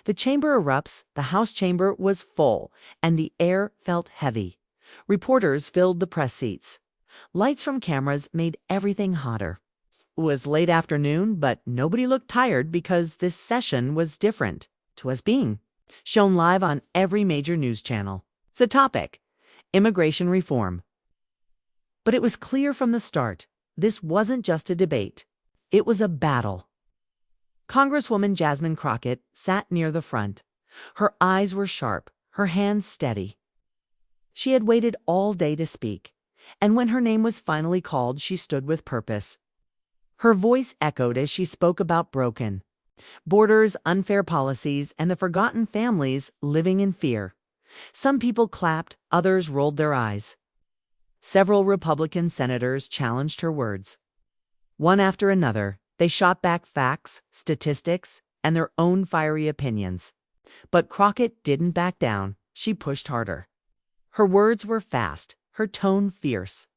The chamber erupts, the House chamber was full, and the air felt heavy. Reporters filled the press seats. Lights from cameras made everything hotter. It was late afternoon, but nobody looked tired because this session was different. It was being shown live on every major news channel. The topic: immigration reform. But it was clear from the start, this wasn't just a debate. It was a battle. Congresswoman Jasmine Crockett sat near the front. Her eyes were sharp, her hands steady. She had waited all day to speak, and when her name was finally called, she stood with purpose. Her voice echoed as she spoke about broken borders, unfair policies, and the forgotten families living in fear. Some people clapped, others rolled their eyes. Several Republican senators challenged her words. One after another, they shot back facts, statistics, and their own fiery opinions. But Crockett didn't back down. She pushed harder. Her words were fast, her tone fierce.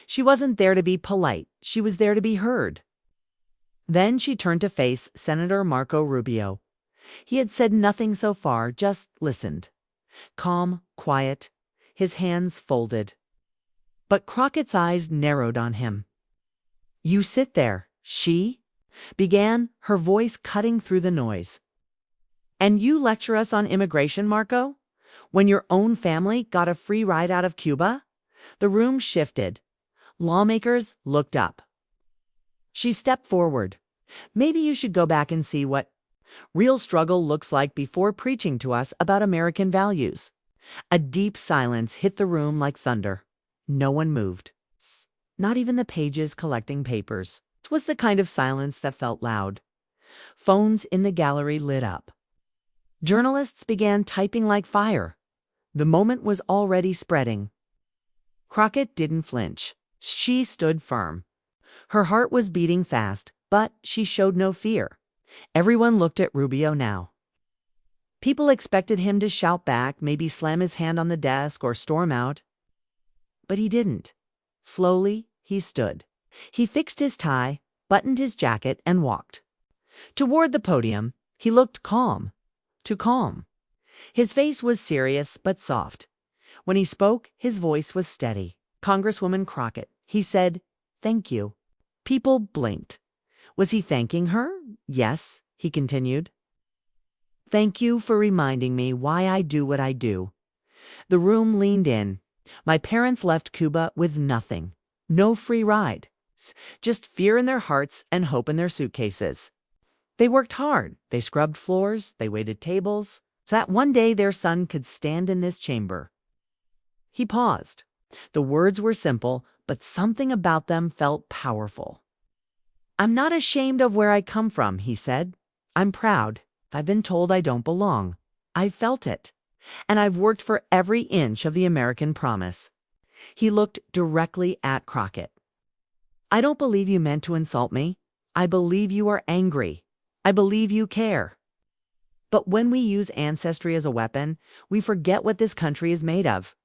She wasn't there to be polite. She was there to be heard. Then she turned to face Senator Marco Rubio. He had said nothing so far, just listened. Calm, quiet, his hands folded. But Crockett's eyes narrowed on him. "You sit there," she began, her voice cutting through the noise. "And you lecture us on immigration, Marco? When your own family got a free ride out of Cuba?" The room shifted. Lawmakers looked up. She stepped forward. "Maybe you should go back and see what real struggle looks like before preaching to us about American values." A deep silence hit the room like thunder. No one moved. Not even the pages collecting papers. It was the kind of silence that felt loud. Phones in the gallery lit up. Journalists began typing like fire. The moment was already spreading. Crockett didn't flinch. She stood firm. Her heart was beating fast, but she showed no fear. Everyone looked at Rubio now. People expected him to shout back, maybe slam his hand on the desk or storm out. But he didn't. Slowly, he stood. He fixed his tie, buttoned his jacket, and walked. Toward the podium, he looked calm. Too calm. His face was serious but soft. When he spoke, his voice was steady. "Congresswoman Crockett," he said, "thank you." People blinked. Was he thanking her? "Yes," he continued. "Thank you for reminding me why I do what I do." The room leaned in. "My parents left Cuba with nothing. No free ride. Just fear in their hearts and hope in their suitcases. They worked hard. They scrubbed floors. They waited tables, so that one day their son could stand in this chamber." He paused. The words were simple, but something about them felt powerful. "I'm not ashamed of where I come from," he said. "I'm proud. I've been told I don't belong. I've felt it. And I've worked for every inch of the American promise." He looked directly at Crockett. "I don't believe you meant to insult me. I believe you are angry. I believe you care. But when we use ancestry as a weapon, we forget what this country is made of."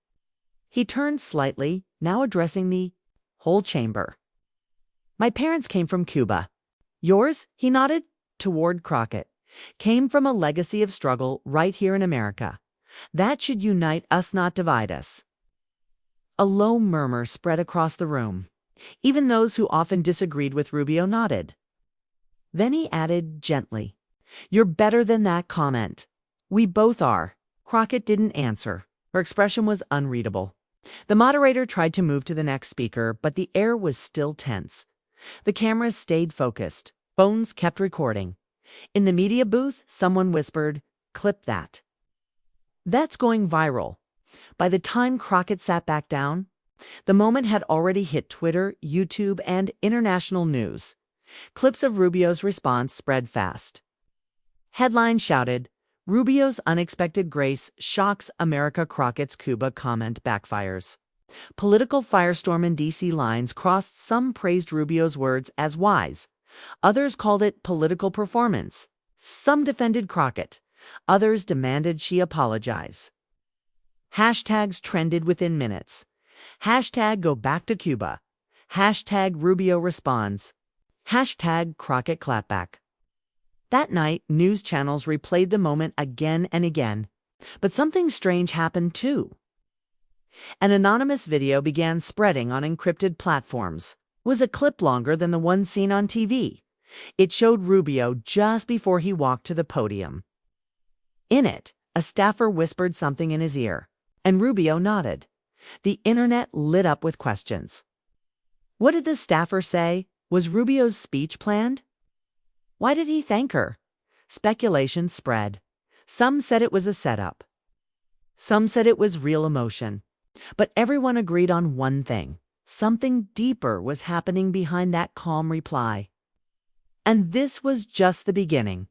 He turned slightly, now addressing the whole chamber. "My parents came from Cuba. Yours," he nodded toward Crockett, "came from a legacy of struggle right here in America. That should unite us, not divide us." A low murmur spread across the room. Even those who often disagreed with Rubio nodded. Then he added gently, "You're better than that comment." "We both are." Crockett didn't answer. Her expression was unreadable. The moderator tried to move to the next speaker, but the air was still tense. The cameras stayed focused. Phones kept recording. In the media booth, someone whispered, "Clip that. That's going viral." By the time Crockett sat back down, the moment had already hit Twitter, YouTube, and international news. Clips of Rubio's response spread fast. Headlines shouted, "Rubio's unexpected grace shocks America. Crockett's Cuba comment backfires." Political firestorm in D.C. lines crossed. Some praised Rubio's words as wise. Others called it political performance. Some defended Crockett. Others demanded she apologize. Hashtags trended within minutes. Hashtag go back to Cuba. Hashtag Rubio responds. Hashtag Crockett clapback. That night, news channels replayed the moment again and again. But something strange happened too. An anonymous video began spreading on encrypted platforms. It was a clip longer than the one seen on TV. It showed Rubio just before he walked to the podium. In it, a staffer whispered something in his ear, and Rubio nodded. The internet lit up with questions. What did the staffer say? Was Rubio's speech planned? Why did he thank her? Speculation spread. Some said it was a setup. Some said it was real emotion. But everyone agreed on one thing. Something deeper was happening behind that calm reply. And this was just the beginning.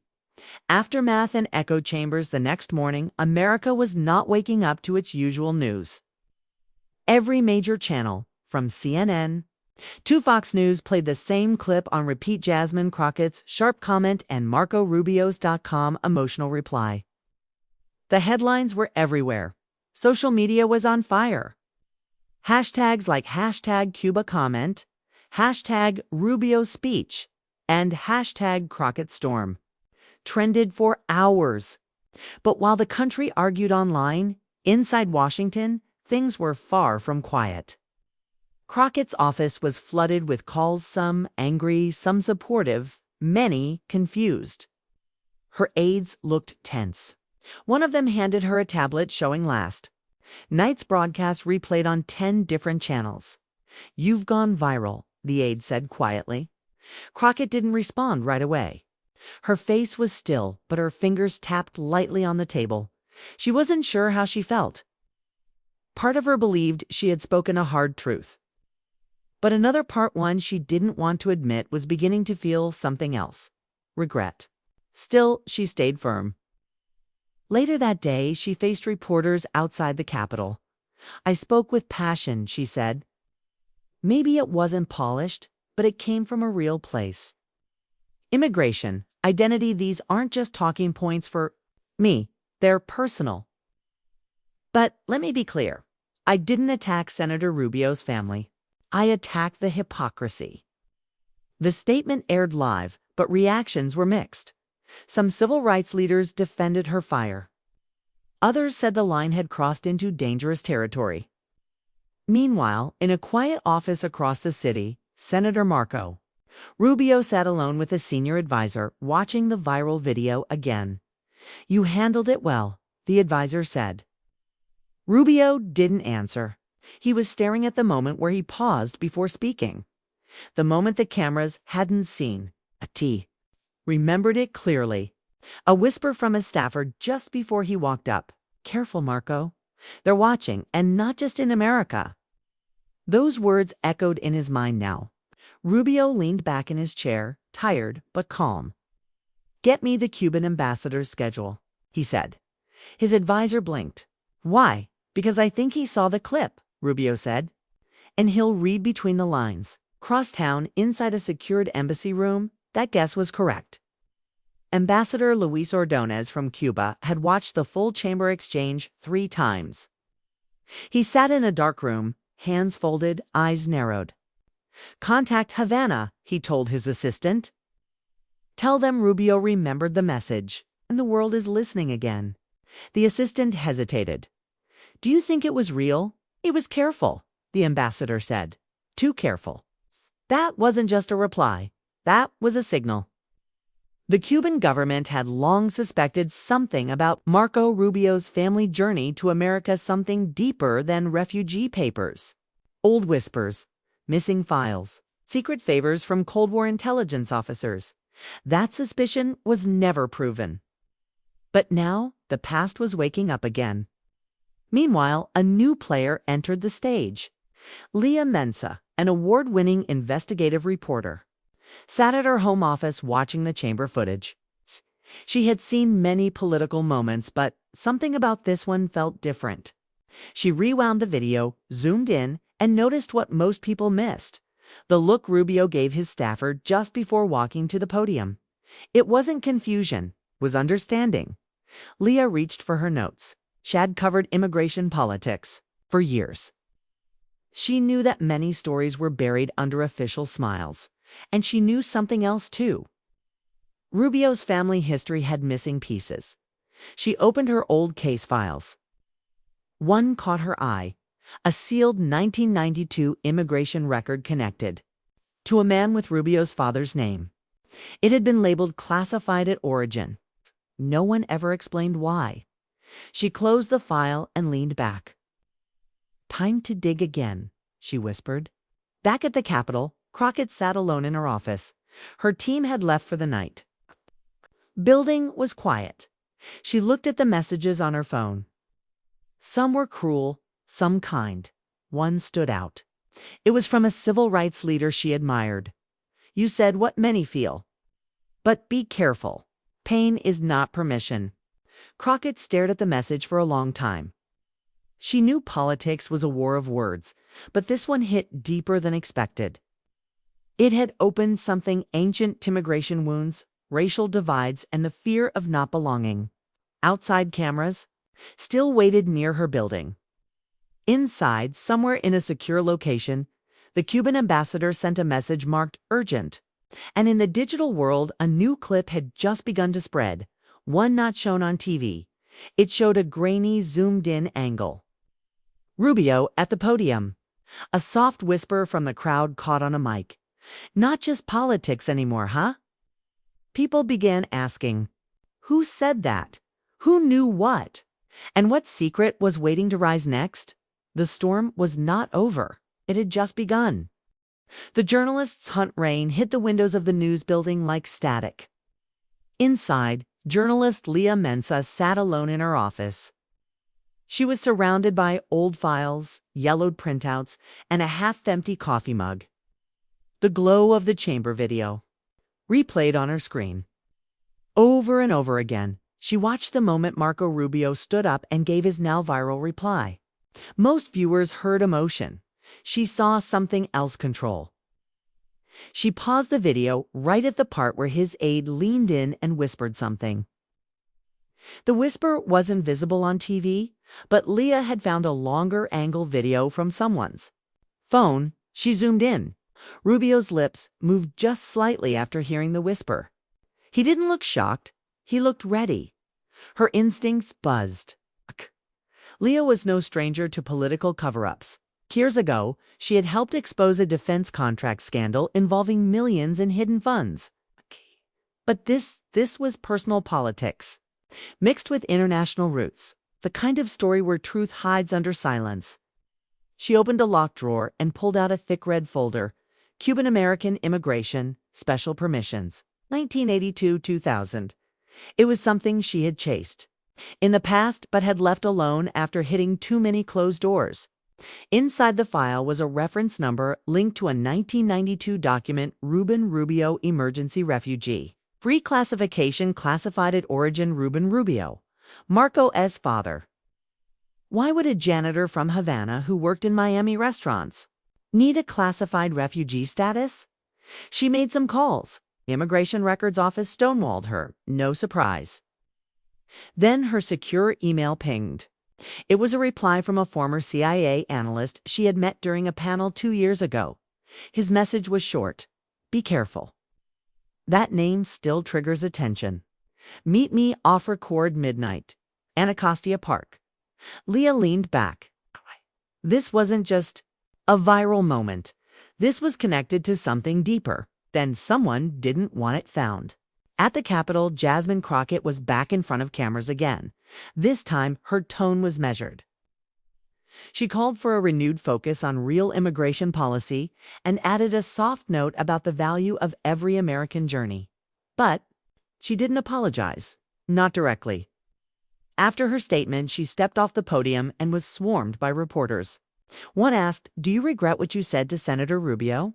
Aftermath and echo chambers the next morning, America was not waking up to its usual news. Every major channel, from CNN to Fox News, played the same clip on repeat. Jasmine Crockett's sharp comment and Marco Rubio's.com emotional reply. The headlines were everywhere. Social media was on fire. Hashtags like hashtag Cuba comment, hashtag Rubio speech, and hashtag Crockett storm trended for hours. But while the country argued online, inside Washington, things were far from quiet. Crockett's office was flooded with calls, some angry, some supportive, many confused. Her aides looked tense. One of them handed her a tablet showing last night's broadcast replayed on 10 different channels. "You've gone viral," the aide said quietly. Crockett didn't respond right away. Her face was still, but her fingers tapped lightly on the table. She wasn't sure how she felt. Part of her believed she had spoken a hard truth. But another part, one she didn't want to admit, was beginning to feel something else. Regret. Still, she stayed firm. Later that day, she faced reporters outside the Capitol. "I spoke with passion," she said. Maybe it wasn't polished, but it came from a real place. Immigration, identity, these aren't just talking points for me. They're personal. But let me be clear. I didn't attack Senator Rubio's family. I attacked the hypocrisy. The statement aired live, but reactions were mixed. Some civil rights leaders defended her fire. Others said the line had crossed into dangerous territory. Meanwhile, in a quiet office across the city, Senator Marco Rubio sat alone with a senior advisor, watching the viral video again. "You handled it well," the advisor said. Rubio didn't answer. He was staring at the moment where he paused before speaking. The moment the cameras hadn't seen. He remembered it clearly. A whisper from a staffer just before he walked up. "Careful, Marco. They're watching, and not just in America." Those words echoed in his mind now. Rubio leaned back in his chair, tired but calm. "Get me the Cuban ambassador's schedule," he said. His advisor blinked. "Why?" "Because I think he saw the clip," Rubio said. "And he'll read between the lines. Crosstown, inside a secured embassy room." That guess was correct. Ambassador Luis Ordonez from Cuba had watched the full chamber exchange 3 times. He sat in a dark room, hands folded, eyes narrowed. "Contact Havana," he told his assistant. "Tell them Rubio remembered the message, and the world is listening again." The assistant hesitated. "Do you think it was real?" "He was careful," the ambassador said. "Too careful." That wasn't just a reply. That was a signal. The Cuban government had long suspected something about Marco Rubio's family journey to America, something deeper than refugee papers. Old whispers, missing files, secret favors from Cold War intelligence officers. That suspicion was never proven. But now the past was waking up again. Meanwhile, a new player entered the stage. Leah Mensa, an award-winning investigative reporter, sat at her home office watching the chamber footage. She had seen many political moments, but something about this one felt different. She rewound the video, zoomed in, and noticed what most people missed: the look Rubio gave his staffer just before walking to the podium. It wasn't confusion, it was understanding. Leah reached for her notes. She had covered immigration politics for years. She knew that many stories were buried under official smiles. And she knew something else too. Rubio's family history had missing pieces. She opened her old case files. One caught her eye, a sealed 1992 immigration record connected to a man with Rubio's father's name. It had been labeled classified at origin. No one ever explained why. She closed the file and leaned back. "Time to dig again," she whispered. Back at the Capitol, Crockett sat alone in her office. Her team had left for the night. Building was quiet. She looked at the messages on her phone. Some were cruel, some kind. One stood out. It was from a civil rights leader she admired. "You said what many feel. But be careful. Pain is not permission." Crockett stared at the message for a long time. She knew politics was a war of words, but this one hit deeper than expected. It had opened something ancient to immigration wounds, racial divides, and the fear of not belonging. Outside cameras still waited near her building. Inside, somewhere in a secure location, the Cuban ambassador sent a message marked urgent. And in the digital world, a new clip had just begun to spread, one not shown on TV. It showed a grainy, zoomed-in angle. Rubio at the podium. A soft whisper from the crowd caught on a mic. "Not just politics anymore, huh?" People began asking, who said that? Who knew what? And what secret was waiting to rise next? The storm was not over. It had just begun. The journalist's hunt rain hit the windows of the news building like static. Inside, journalist Leah Mensa sat alone in her office. She was surrounded by old files, yellowed printouts, and a half-empty coffee mug. The glow of the chamber video replayed on her screen. Over and over again, she watched the moment Marco Rubio stood up and gave his now viral reply. Most viewers heard emotion. She saw something else: control. She paused the video right at the part where his aide leaned in and whispered something. The whisper wasn't visible on TV, but Leah had found a longer angle video from someone's phone. She zoomed in. Rubio's lips moved just slightly after hearing the whisper. He didn't look shocked. He looked ready. Her instincts buzzed. Leah was no stranger to political cover-ups. Years ago, she had helped expose a defense contract scandal involving millions in hidden funds. But this was personal politics, mixed with international roots, the kind of story where truth hides under silence. She opened a locked drawer and pulled out a thick red folder. Cuban-American Immigration, Special Permissions, 1982-2000. It was something she had chased in the past, but had left alone after hitting too many closed doors. Inside the file was a reference number linked to a 1992 document, Rubio Emergency Refugee. Free classification, classified at origin, Rubio, Marco's father. Why would a janitor from Havana who worked in Miami restaurants need a classified refugee status? She made some calls. Immigration Records Office stonewalled her. No surprise. Then her secure email pinged. It was a reply from a former CIA analyst she had met during a panel 2 years ago. His message was short: "Be careful." That name still triggers attention. "Meet me off record midnight, Anacostia Park." Leah leaned back. This wasn't just a viral moment. This was connected to something deeper. Then someone didn't want it found. At the Capitol, Jasmine Crockett was back in front of cameras again. This time, her tone was measured. She called for a renewed focus on real immigration policy and added a soft note about the value of every American journey. But she didn't apologize. Not directly. After her statement, she stepped off the podium and was swarmed by reporters. One asked, "Do you regret what you said to Senator Rubio?"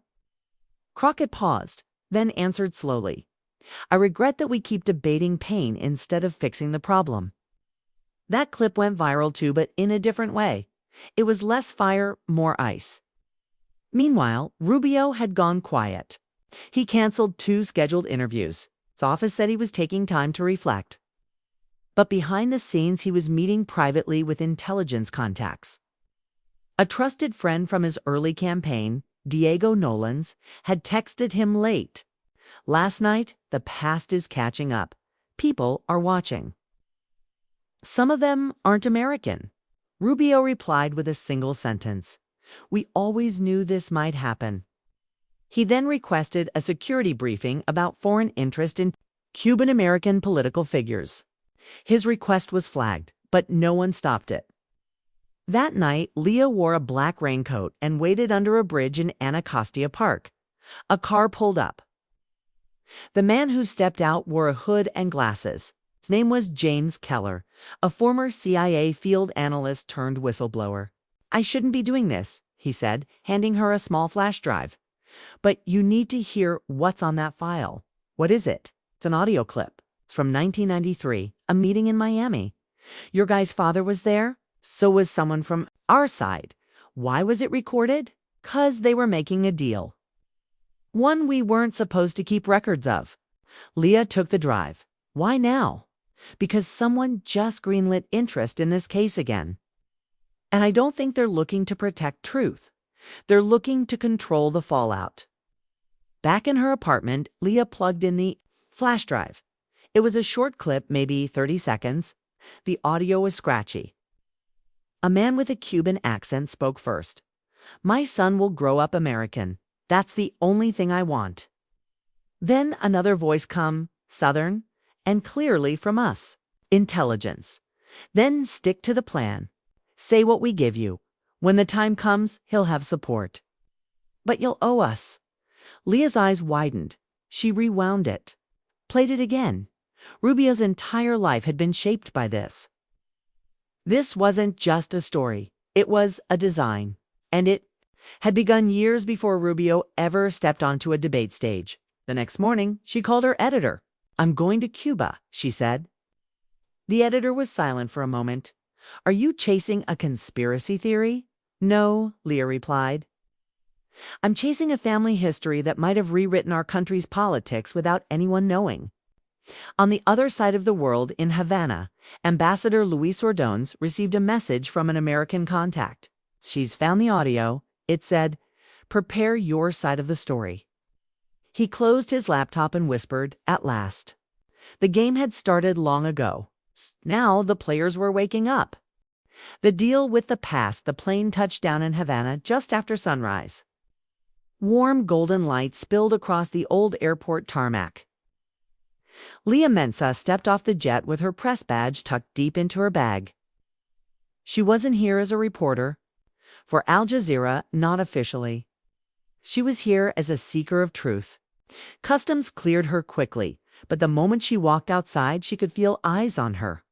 Crockett paused, then answered slowly, "I regret that we keep debating pain instead of fixing the problem." That clip went viral too, but in a different way. It was less fire, more ice. Meanwhile, Rubio had gone quiet. He canceled 2 scheduled interviews. His office said he was taking time to reflect. But behind the scenes, he was meeting privately with intelligence contacts. A trusted friend from his early campaign, Diego Nolans, had texted him late. Last night, the past is catching up. People are watching. Some of them aren't American. Rubio replied with a single sentence. We always knew this might happen. He then requested a security briefing about foreign interest in Cuban-American political figures. His request was flagged, but no one stopped it. That night, Leah wore a black raincoat and waited under a bridge in Anacostia Park. A car pulled up. The man who stepped out wore a hood and glasses. His name was James Keller, a former CIA field analyst turned whistleblower. I shouldn't be doing this, he said, handing her a small flash drive. But you need to hear what's on that file. What is it? It's an audio clip. It's from 1993, a meeting in Miami. Your guy's father was there? So was someone from our side. Why was it recorded? 'Cause they were making a deal. One we weren't supposed to keep records of. Leah took the drive. Why now? Because someone just greenlit interest in this case again. And I don't think they're looking to protect truth. They're looking to control the fallout. Back in her apartment, Leah plugged in the flash drive. It was a short clip, maybe 30 seconds. The audio was scratchy. A man with a Cuban accent spoke first. My son will grow up American. That's the only thing I want. Then another voice come, Southern, and clearly from us. Intelligence. Then stick to the plan. Say what we give you. When the time comes, he'll have support. But you'll owe us. Leah's eyes widened. She rewound it. Played it again. Rubio's entire life had been shaped by this. This wasn't just a story. It was a design. And it had begun years before Rubio ever stepped onto a debate stage. The next morning, she called her editor. I'm going to Cuba, she said. The editor was silent for a moment. Are you chasing a conspiracy theory? No, Leah replied. I'm chasing a family history that might have rewritten our country's politics without anyone knowing. On the other side of the world, in Havana, Ambassador Luis Ordonez received a message from an American contact. She's found the audio. It said, prepare your side of the story. He closed his laptop and whispered, at last. The game had started long ago. Now the players were waking up. The deal with the past, the plane touched down in Havana just after sunrise. Warm golden light spilled across the old airport tarmac. Leah Mensa stepped off the jet with her press badge tucked deep into her bag. She wasn't here as a reporter. For Al Jazeera, not officially. She was here as a seeker of truth. Customs cleared her quickly, but the moment she walked outside, she could feel eyes on her.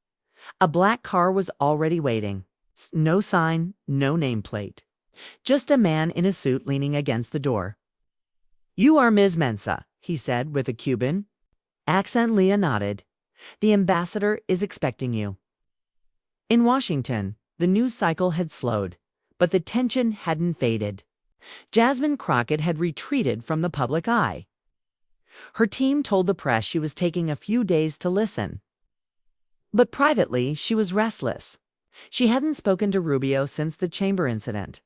A black car was already waiting. No sign, no nameplate. Just a man in a suit leaning against the door. You are Ms. Mensa, he said with a Cuban accent. Leah nodded. The ambassador is expecting you. In Washington, the news cycle had slowed, but the tension hadn't faded. Jasmine Crockett had retreated from the public eye. Her team told the press she was taking a few days to listen. But privately, she was restless. She hadn't spoken to Rubio since the chamber incident.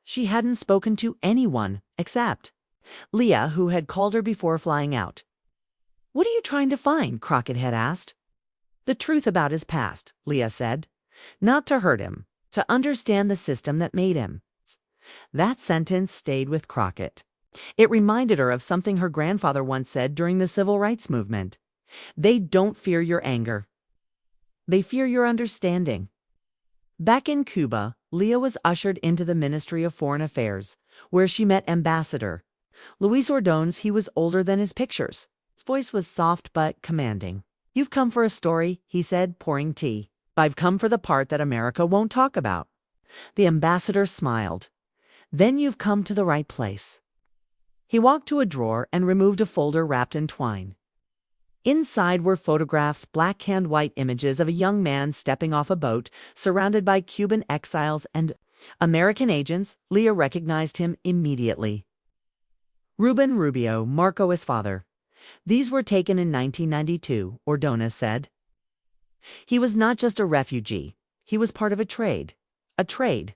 She hadn't spoken to anyone except Leah, who had called her before flying out. What are you trying to find? Crockett had asked. The truth about his past, Leah said. Not to hurt him, to understand the system that made him. That sentence stayed with Crockett. It reminded her of something her grandfather once said during the civil rights movement. They don't fear your anger. They fear your understanding. Back in Cuba, Leah was ushered into the Ministry of Foreign Affairs, where she met Ambassador Luis Ordonez. He was older than his pictures. His voice was soft but commanding. You've come for a story, he said, pouring tea. I've come for the part that America won't talk about. The ambassador smiled. Then you've come to the right place. He walked to a drawer and removed a folder wrapped in twine. Inside were photographs, black-and-white images of a young man stepping off a boat, surrounded by Cuban exiles and American agents. Leah recognized him immediately. Ruben Rubio, Marco's father. These were taken in 1992, Ordonez said. He was not just a refugee. He was part of a trade. A trade.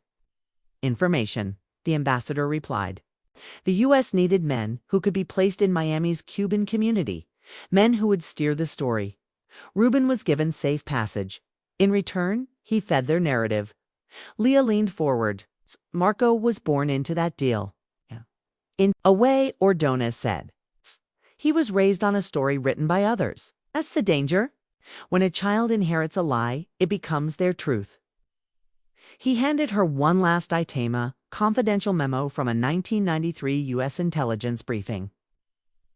Information, the ambassador replied. The U.S. needed men who could be placed in Miami's Cuban community, men who would steer the story. Reuben was given safe passage. In return, he fed their narrative. Leah leaned forward. Marco was born into that deal. In a way, Ordonez said. He was raised on a story written by others. That's the danger. When a child inherits a lie, it becomes their truth. He handed her one last Itema, confidential memo from a 1993 U.S. intelligence briefing.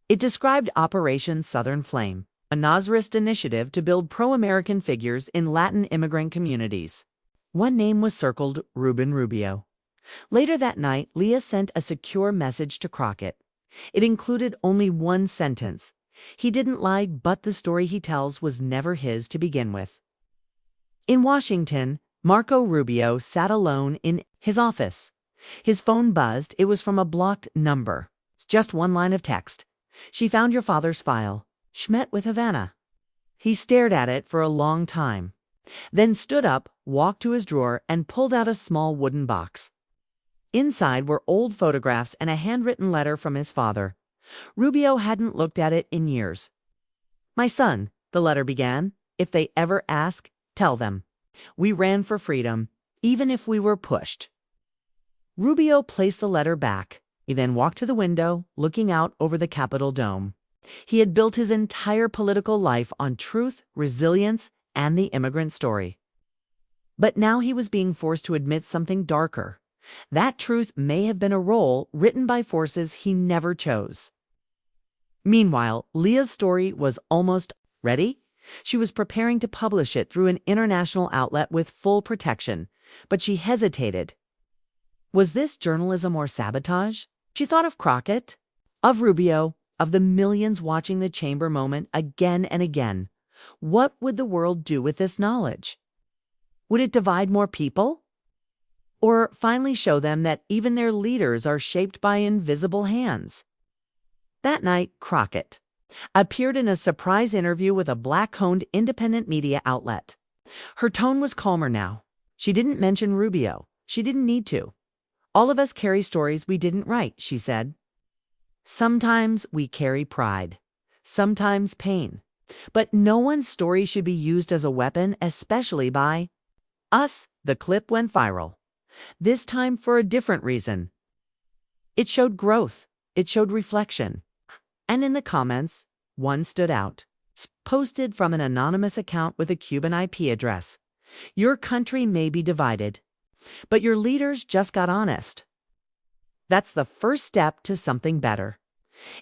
It described Operation Southern Flame, a Nazarist initiative to build pro-American figures in Latin immigrant communities. One name was circled, Rubio. Later that night, Leah sent a secure message to Crockett. It included only one sentence. He didn't lie, but the story he tells was never his to begin with. In Washington, Marco Rubio sat alone in his office. His phone buzzed. It was from a blocked number. It's just one line of text. She found your father's file. Schmet with Havana. He stared at it for a long time, then stood up, walked to his drawer, and pulled out a small wooden box. Inside were old photographs and a handwritten letter from his father. Rubio hadn't looked at it in years. My son, the letter began, if they ever ask, tell them. We ran for freedom, even if we were pushed. Rubio placed the letter back. He then walked to the window, looking out over the Capitol dome. He had built his entire political life on truth, resilience, and the immigrant story. But now he was being forced to admit something darker. That truth may have been a role written by forces he never chose. Meanwhile, Leah's story was almost ready. She was preparing to publish it through an international outlet with full protection, but she hesitated. Was this journalism or sabotage? She thought of Crockett, of Rubio, of the millions watching the chamber moment again and again. What would the world do with this knowledge? Would it divide more people? Or finally show them that even their leaders are shaped by invisible hands? That night, Crockett appeared in a surprise interview with a black-owned independent media outlet. Her tone was calmer now. She didn't mention Rubio. She didn't need to. All of us carry stories we didn't write, she said. Sometimes we carry pride, sometimes pain, but no one's story should be used as a weapon, especially by us. The clip went viral. This time for a different reason. It showed growth. It showed reflection. And in the comments, one stood out. Posted from an anonymous account with a Cuban IP address. Your country may be divided, but your leaders just got honest. That's the first step to something better.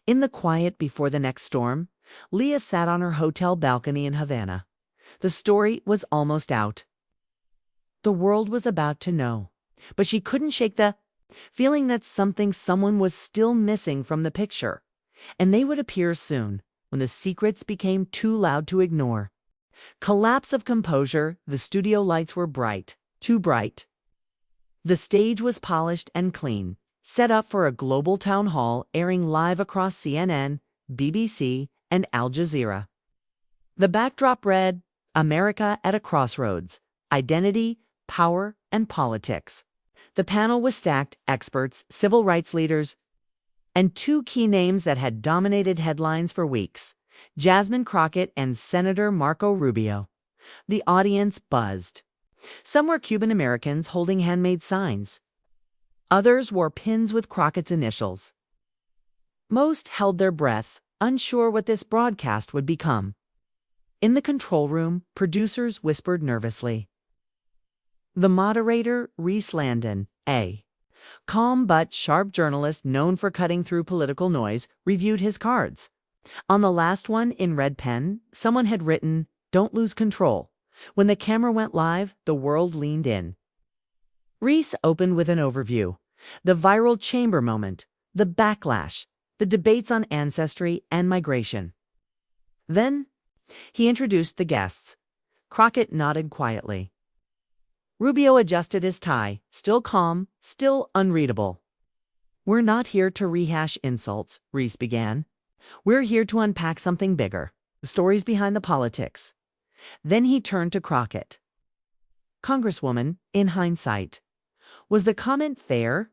In the quiet before the next storm, Leah sat on her hotel balcony in Havana. The story was almost out. The world was about to know, but she couldn't shake the feeling that someone was still missing from the picture, and they would appear soon when the secrets became too loud to ignore. Collapse of composure. The studio lights were bright, too bright. The stage was polished and clean, set up for a global town hall airing live across CNN, BBC, and Al Jazeera. The backdrop read, America at a Crossroads, Identity, Power, and Politics. The panel was stacked, experts, civil rights leaders, and two key names that had dominated headlines for weeks, Jasmine Crockett and Senator Marco Rubio. The audience buzzed. Some were Cuban Americans holding handmade signs. Others wore pins with Crockett's initials. Most held their breath, unsure what this broadcast would become. In the control room, producers whispered nervously. The moderator, Reese Landon, a calm but sharp journalist known for cutting through political noise, reviewed his cards. On the last one, in red pen, someone had written, "Don't lose control." When the camera went live, the world leaned in. Reese opened with an overview. The viral chamber moment, the backlash, the debates on ancestry and migration. Then he introduced the guests. Crockett nodded quietly. Rubio adjusted his tie, still calm, still unreadable. We're not here to rehash insults, Reese began. We're here to unpack something bigger, the stories behind the politics. Then he turned to Crockett. Congresswoman, in hindsight, was the comment fair?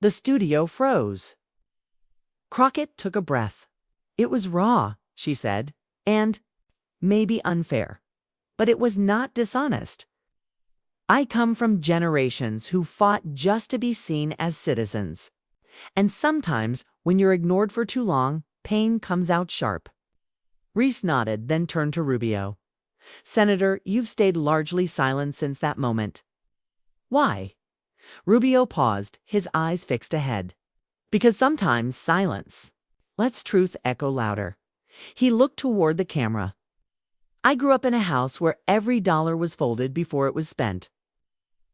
The studio froze. Crockett took a breath. It was raw, she said, and maybe unfair. But it was not dishonest. I come from generations who fought just to be seen as citizens. And sometimes, when you're ignored for too long, pain comes out sharp. Reese nodded, then turned to Rubio. Senator, you've stayed largely silent since that moment. Why? Rubio paused, his eyes fixed ahead. Because sometimes silence lets truth echo louder. He looked toward the camera. I grew up in a house where every dollar was folded before it was spent.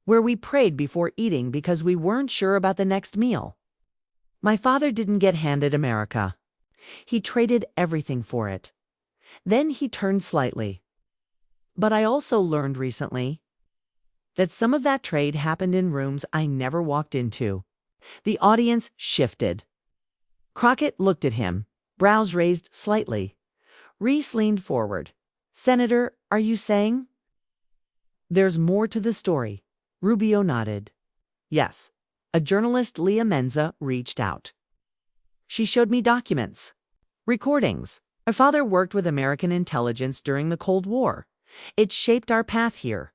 Where we prayed before eating because we weren't sure about the next meal. My father didn't get handed America. He traded everything for it. Then he turned slightly. But I also learned recently that some of that trade happened in rooms I never walked into. The audience shifted. Crockett looked at him, brows raised slightly. Reese leaned forward. Senator, are you saying? There's more to the story. Rubio nodded. Yes. A journalist, Leah Menza, reached out. She showed me documents, recordings. My father worked with American intelligence during the Cold War. It shaped our path here.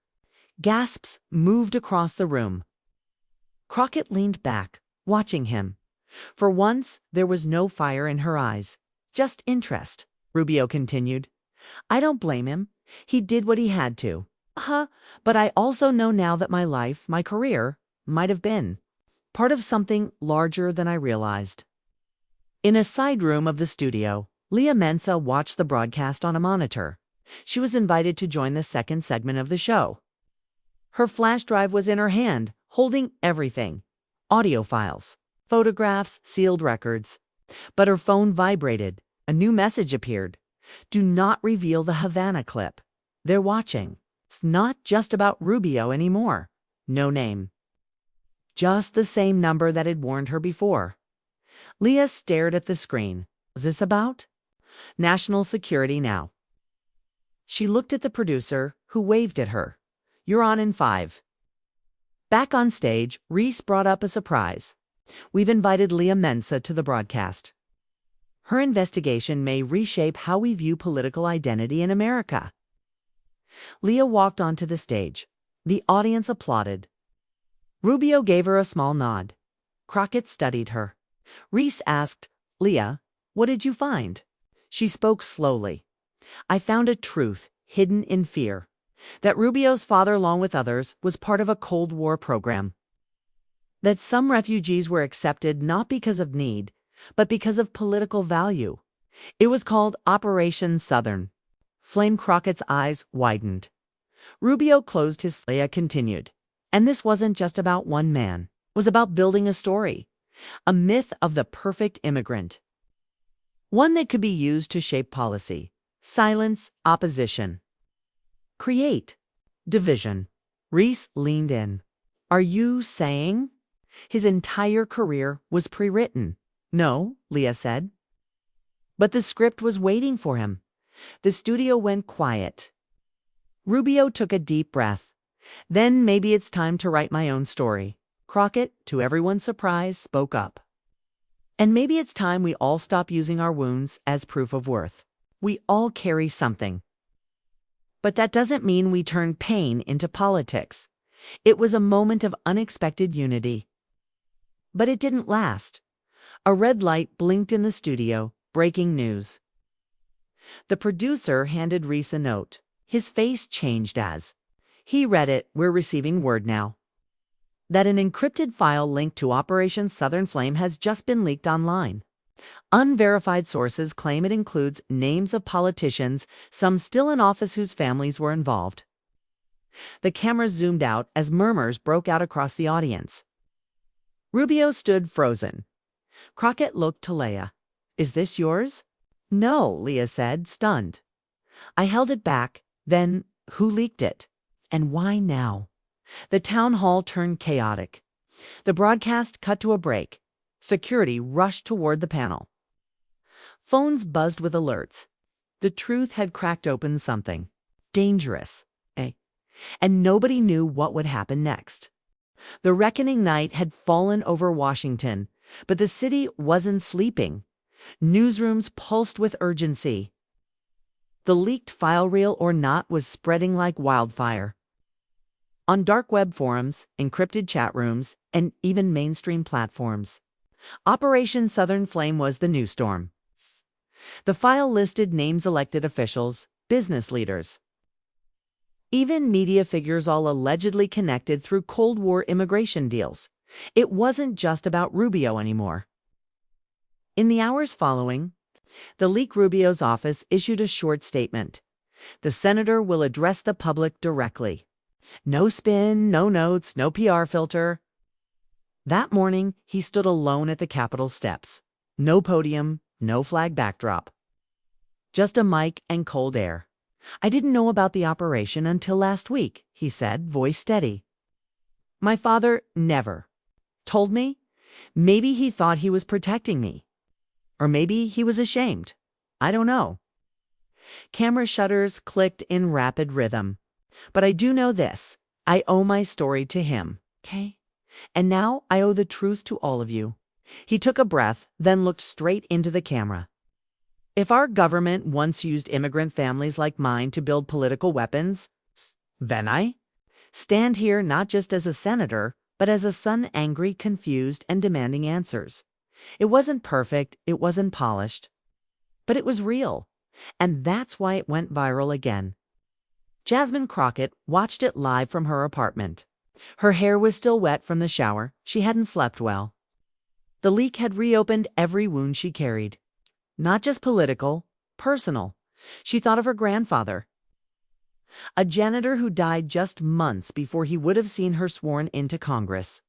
Gasps moved across the room. Crockett leaned back, watching him. For once, there was no fire in her eyes, just interest. Rubio continued. I don't blame him. He did what he had to. But I also know now that my life, my career, might have been part of something larger than I realized. In a side room of the studio, Leah Menza watched the broadcast on a monitor. She was invited to join the second segment of the show. Her flash drive was in her hand, holding everything. Audio files, photographs, sealed records. But her phone vibrated. A new message appeared. Do not reveal the Havana clip. They're watching. It's not just about Rubio anymore. No name. Just the same number that had warned her before. Leah stared at the screen. Was this about? National security now. She looked at the producer, who waved at her. You're on in 5. Back on stage, Reese brought up a surprise. We've invited Leah Menza to the broadcast. Her investigation may reshape how we view political identity in America. Leah walked onto the stage. The audience applauded. Rubio gave her a small nod. Crockett studied her. Reese asked, Leah, what did you find? She spoke slowly. I found a truth hidden in fear. That Rubio's father, along with others, was part of a Cold War program. That some refugees were accepted not because of need, but because of political value. It was called Operation Southern. Flame Crockett's eyes widened. Rubio closed his. Leah continued. And this wasn't just about one man. It was about building a story. A myth of the perfect immigrant. One that could be used to shape policy. Silence opposition. Create division. Reese leaned in. Are you saying? His entire career was pre-written. No, Leah said. But the script was waiting for him. The studio went quiet. Rubio took a deep breath. Then maybe it's time to write my own story. Crockett, to everyone's surprise, spoke up. And maybe it's time we all stop using our wounds as proof of worth. We all carry something. But that doesn't mean we turn pain into politics. It was a moment of unexpected unity. But it didn't last. A red light blinked in the studio, breaking news. The producer handed Reese a note. His face changed as he read it. We're receiving word now that an encrypted file linked to Operation Southern Flame has just been leaked online. Unverified sources claim it includes names of politicians, some still in office whose families were involved. The camera zoomed out as murmurs broke out across the audience. Rubio stood frozen. Crockett looked to Leah. Is this yours? No, Leah said, stunned. I held it back. Then, who leaked it? And why now? The town hall turned chaotic. The broadcast cut to a break. Security rushed toward the panel. Phones buzzed with alerts. The truth had cracked open something dangerous, and nobody knew what would happen next. The reckoning night had fallen over Washington, but the city wasn't sleeping. Newsrooms pulsed with urgency. The leaked file reel or not was spreading like wildfire. On dark web forums, encrypted chat rooms, and even mainstream platforms. Operation Southern Flame was the new storm. The file listed names elected officials, business leaders, even media figures all allegedly connected through Cold War immigration deals. It wasn't just about Rubio anymore. In the hours following, the leak Rubio's office issued a short statement. The senator will address the public directly. No spin, no notes, no PR filter. That morning, he stood alone at the Capitol steps. No podium, no flag backdrop. Just a mic and cold air. I didn't know about the operation until last week, he said, voice steady. My father never told me. Maybe he thought he was protecting me. Or maybe he was ashamed. I don't know. Camera shutters clicked in rapid rhythm. But I do know this. I owe my story to him, okay? And now I owe the truth to all of you. He took a breath, then looked straight into the camera. If our government once used immigrant families like mine to build political weapons, then I stand here not just as a senator, but as a son angry, confused, and demanding answers. It wasn't perfect, it wasn't polished, but it was real. And that's why it went viral again. Jasmine Crockett watched it live from her apartment. Her hair was still wet from the shower. She hadn't slept well. The leak had reopened every wound she carried. Not just political, personal. She thought of her grandfather, a janitor who died just months before he would have seen her sworn into Congress.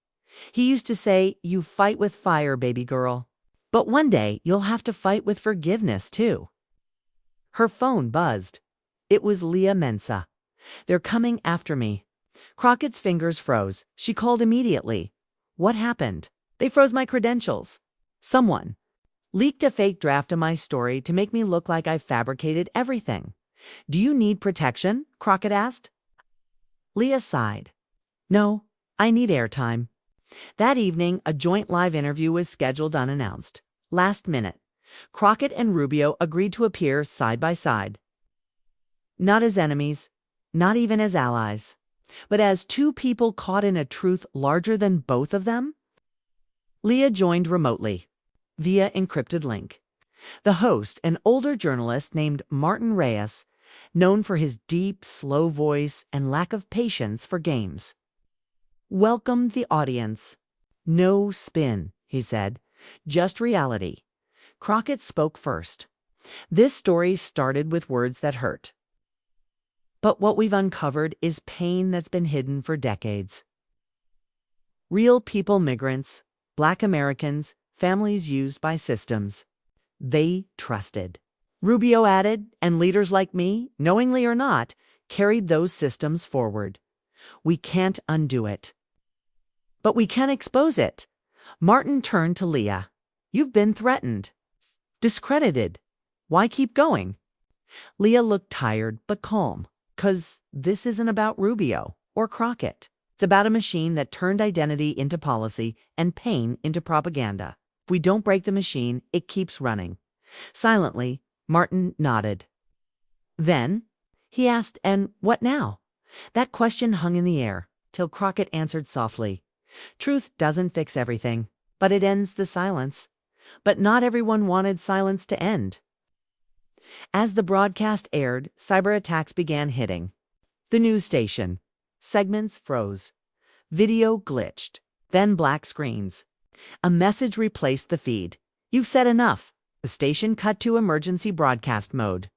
He used to say, "You fight with fire, baby girl. But one day you'll have to fight with forgiveness, too." Her phone buzzed. It was Leah Mensa. "They're coming after me." Crockett's fingers froze. She called immediately. "What happened?" "They froze my credentials. Someone leaked a fake draft of my story to make me look like I fabricated everything." "Do you need protection?" Crockett asked. Leah sighed. "No, I need airtime." That evening, a joint live interview was scheduled unannounced. Last minute, Crockett and Rubio agreed to appear side by side. Not as enemies, not even as allies, but as two people caught in a truth larger than both of them. Leah joined remotely, via encrypted link. The host, an older journalist named Martin Reyes, known for his deep, slow voice and lack of patience for games, welcomed the audience. "No spin," he said, "just reality." Crockett spoke first. "This story started with words that hurt. But what we've uncovered is pain that's been hidden for decades. Real people, migrants, Black Americans, families used by systems they trusted." Rubio added, "And leaders like me, knowingly or not, carried those systems forward. We can't undo it. But we can expose it." Martin turned to Leah. "You've been threatened, discredited. Why keep going?" Leah looked tired but calm. "'Cause this isn't about Rubio or Crockett. It's about a machine that turned identity into policy and pain into propaganda. If we don't break the machine, it keeps running." Silently, Martin nodded. "Then?" he asked, "and what now?" That question hung in the air, till Crockett answered softly. "Truth doesn't fix everything, but it ends the silence. But not everyone wanted silence to end." As the broadcast aired, cyber attacks began hitting the news station. Segments froze. Video glitched. Then black screens. A message replaced the feed. "You've said enough." The station cut to emergency broadcast mode.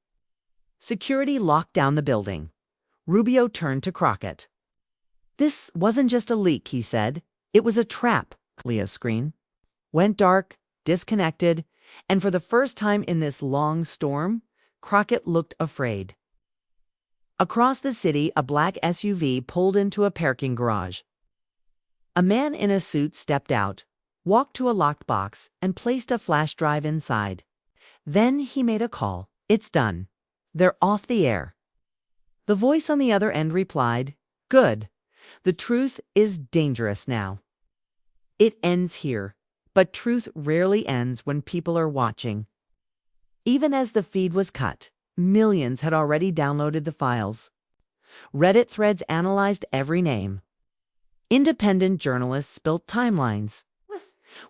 Security locked down the building. Rubio turned to Crockett. "This wasn't just a leak," he said. "It was a trap." Leah's screen went dark, disconnected, and for the first time in this long storm, Crockett looked afraid. Across the city, a black SUV pulled into a parking garage. A man in a suit stepped out, walked to a locked box, and placed a flash drive inside. Then he made a call. "It's done. They're off the air." The voice on the other end replied, "Good. The truth is dangerous now. It ends here, But truth rarely ends when people are watching. Even as the feed was cut, millions had already downloaded the files. Reddit threads analyzed every name. Independent journalists built timelines.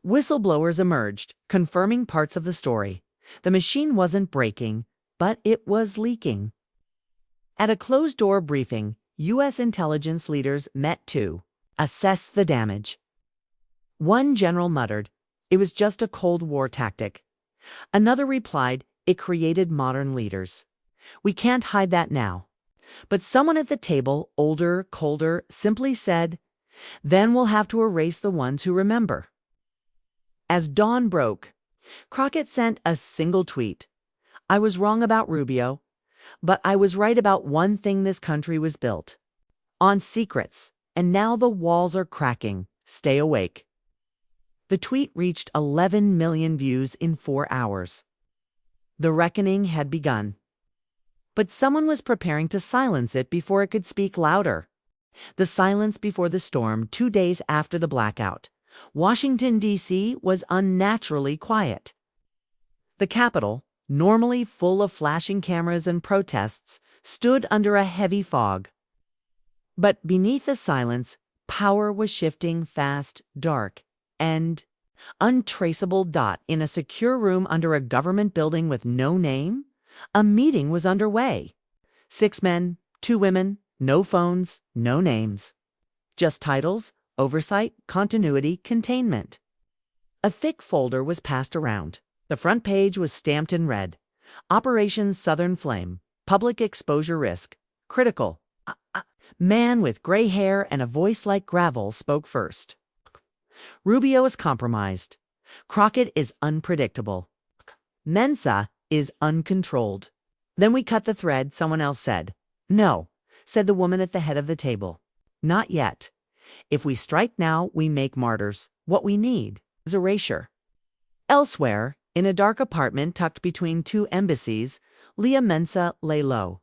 Whistleblowers emerged, confirming parts of the story. The machine wasn't breaking, but it was leaking. At a closed-door briefing, U.S. intelligence leaders met to assess the damage. One general muttered, "It was just a Cold War tactic." Another replied, "It created modern leaders. We can't hide that now." But someone at the table, older, colder, simply said, "Then we'll have to erase the ones who remember." As dawn broke, Crockett sent a single tweet. "I was wrong about Rubio, but I was right about one thing: this country was built on secrets, and now the walls are cracking. Stay awake." The tweet reached 11 million views in 4 hours. The reckoning had begun. But someone was preparing to silence it before it could speak louder. The silence before the storm 2 days after the blackout. Washington, D.C. was unnaturally quiet. The Capitol, normally full of flashing cameras and protests, stood under a heavy fog. But beneath the silence, power was shifting fast, dark, and untraceable. In a secure room under a government building with no name, a meeting was underway. 6 men, 2 women, no phones, no names. Just titles, oversight, continuity, containment. A thick folder was passed around. The front page was stamped in red. Operation Southern Flame. Public exposure risk. Critical. Man with gray hair and a voice like gravel spoke first. Rubio is compromised. Crockett is unpredictable. Mensa is uncontrolled. Then we cut the thread, someone else said. "No," said the woman at the head of the table. "Not yet. If we strike now, we make martyrs. What we need is erasure." Elsewhere, in a dark apartment tucked between 2 embassies, Leah Mensa lay low.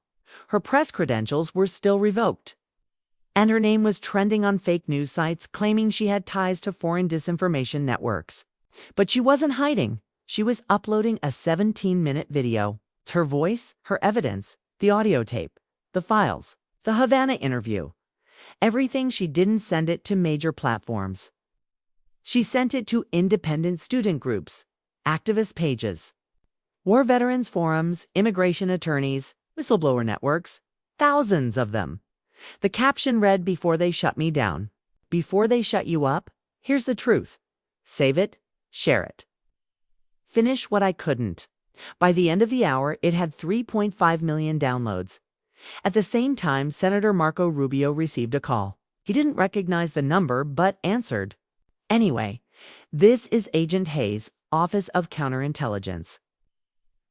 Her press credentials were still revoked, and her name was trending on fake news sites claiming she had ties to foreign disinformation networks. But she wasn't hiding. She was uploading a 17-minute video. Her voice, her evidence, the audio tape, the files, the Havana interview. Everything. She didn't send it to major platforms. She sent it to independent student groups, activist pages, war veterans forums, immigration attorneys, whistleblower networks, thousands of them. The caption read, "Before they shut me down. Before they shut you up, here's the truth. Save it, share it. Finish what I couldn't." By the end of the hour, it had 3.5 million downloads. At the same time, Senator Marco Rubio received a call. He didn't recognize the number, but answered. "Anyway, this is Agent Hayes, Office of Counterintelligence."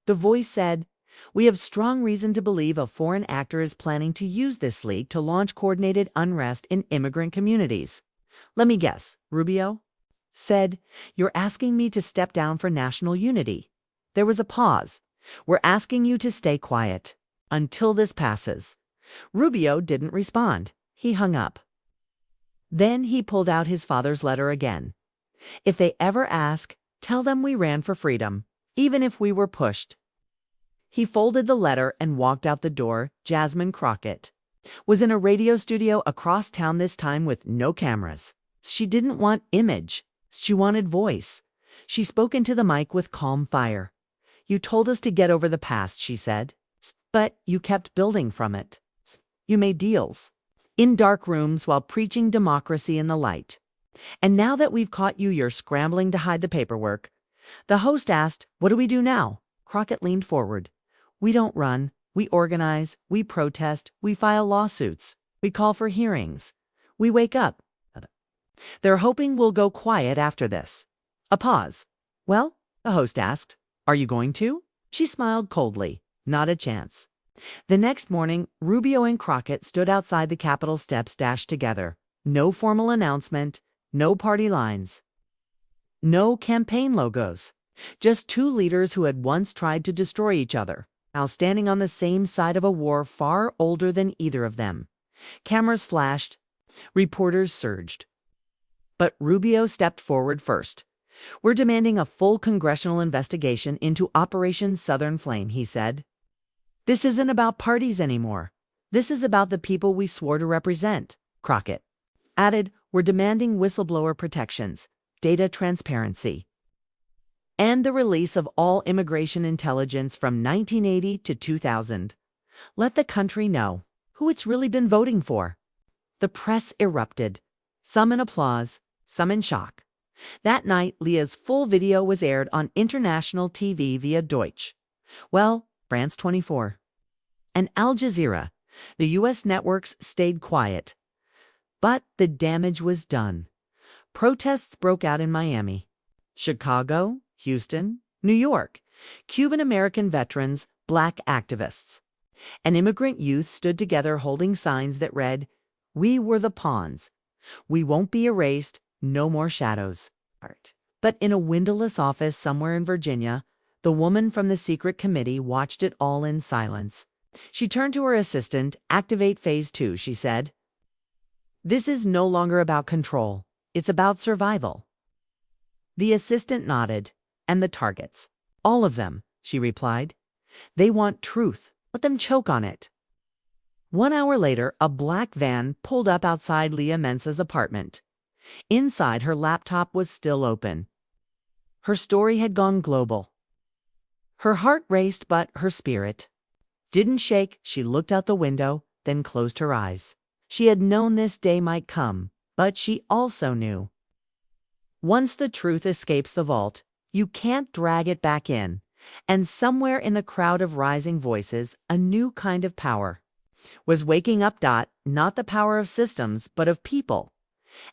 The voice said, "We have strong reason to believe a foreign actor is planning to use this leak to launch coordinated unrest in immigrant communities." "Let me guess," Rubio said, "you're asking me to step down for national unity." There was a pause. "We're asking you to stay quiet until this passes." Rubio didn't respond. He hung up. Then he pulled out his father's letter again. "If they ever ask, tell them we ran for freedom, even if we were pushed." He folded the letter and walked out the door. Jasmine Crockett was in a radio studio across town, this time with no cameras. She didn't want image. She wanted voice. She spoke into the mic with calm fire. "You told us to get over the past," she said. "But you kept building from it. You made deals in dark rooms while preaching democracy in the light. And now that we've caught you, you're scrambling to hide the paperwork." The host asked, "What do we do now?" Crockett leaned forward. "We don't run. We organize. We protest. We file lawsuits. We call for hearings. We wake up. They're hoping we'll go quiet after this." A pause. "Well," the host asked, "are you going to?" She smiled coldly. "Not a chance." The next morning, Rubio and Crockett stood outside the Capitol steps, dashed together. No formal announcement, no party lines, no campaign logos. Just 2 leaders who had once tried to destroy each other, now standing on the same side of a war far older than either of them. Cameras flashed. Reporters surged. But Rubio stepped forward first. "We're demanding a full congressional investigation into Operation Southern Flame," he said. "This isn't about parties anymore. This is about the people we swore to represent," Crockett added. "We're demanding whistleblower protections, data transparency, and the release of all immigration intelligence from 1980 to 2000. Let the country know who it's really been voting for." The press erupted, some in applause, some in shock. That night, Leah's full video was aired on international TV via Deutsche Welle, France 24, and Al Jazeera. The U.S. networks stayed quiet. But the damage was done. Protests broke out in Miami, Chicago, Houston, New York. Cuban-American veterans, Black activists, and immigrant youth stood together holding signs that read, "We were the pawns. We won't be erased. No more shadows." But in a windowless office somewhere in Virginia, the woman from the secret committee watched it all in silence. She turned to her assistant. "Activate phase 2, she said. "This is no longer about control. It's about survival." The assistant nodded. "And the targets?" "All of them," she replied. "They want truth. Let them choke on it." 1 hour later, a black van pulled up outside Leah Mensa's apartment. Inside, her laptop was still open. Her story had gone global. Her heart raced, but her spirit didn't shake. She looked out the window, then closed her eyes. She had known this day might come, but she also knew, once the truth escapes the vault, you can't drag it back in. And somewhere in the crowd of rising voices, a new kind of power was waking up. Not the power of systems, but of people.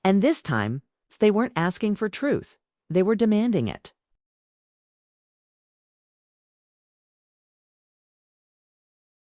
And this time, they weren't asking for truth. They were demanding it.